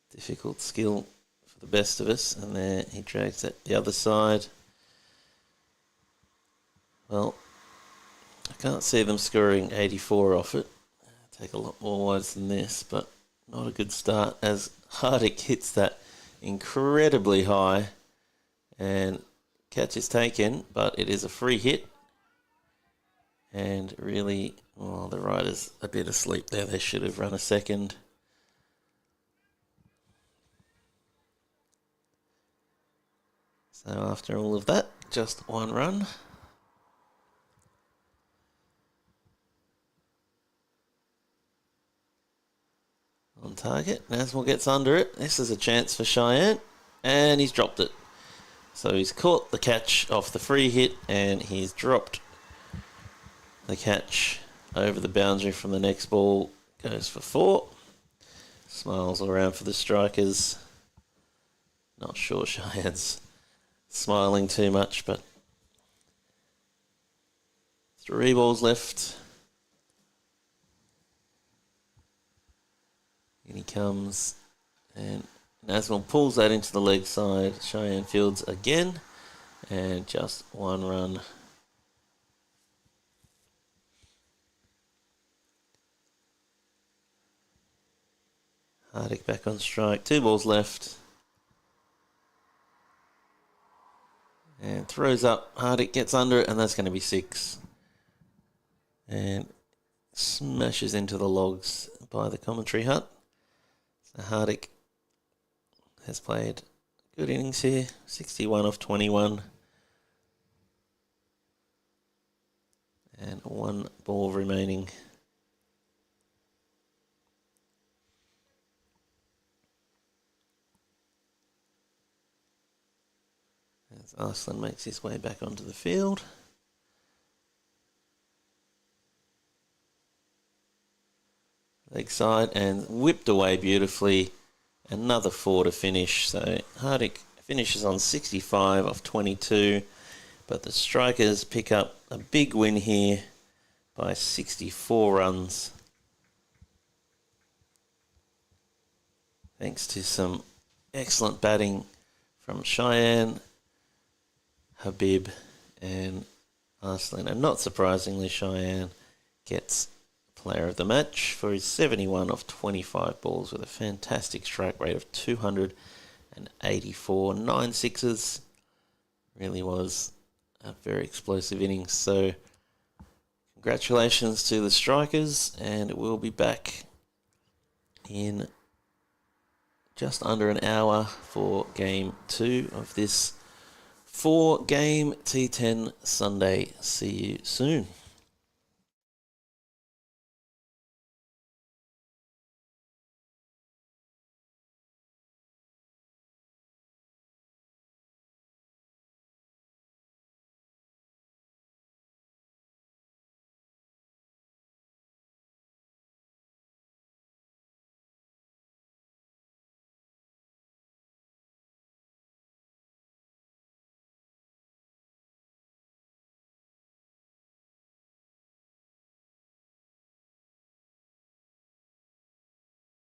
Difficult skill for the best of us. And there he drags it the other side. Well, I can't see them scoring 84 off it. Take a lot more wides than this, but not a good start as Hardik hits that incredibly high, and catch is taken, but it is a free hit. And really, well, the rider's a bit asleep there. They should have run a second. So after all of that, just 1 run. On target, Nazmul gets under it. This is a chance for Cheyenne, and he's dropped it. So he's caught the catch off the free hit, and he's dropped the catch over the boundary from the next ball. Goes for 4. Smiles all around for the strikers. Not sure Cheyenne's smiling too much, but 3 balls left. In he comes, and Nazmul pulls that into the leg side. Cheyenne fields again, and just 1 run. Hardik back on strike. 2 balls left. And throws up. Hardik gets under it, and that's going to be 6. And smashes into the logs by the commentary hut. So Hardik has played good innings here. 61 off 21. And 1 ball remaining. As Arslan makes his way back onto the field. Leg side and whipped away beautifully. Another 4 to finish. So Hardik finishes on 65 off 22. But the strikers pick up a big win here by 64 runs. Thanks to some excellent batting from Cheyenne Habib and Arslan. And not surprisingly, Cheyenne gets player of the match for his 71 off 25 balls with a fantastic strike rate of 284, 9 sixes. Really was a very explosive innings. So congratulations to the strikers, and we'll be back in just under an hour for Game 2 of this 4-game T10 Sunday. See you soon.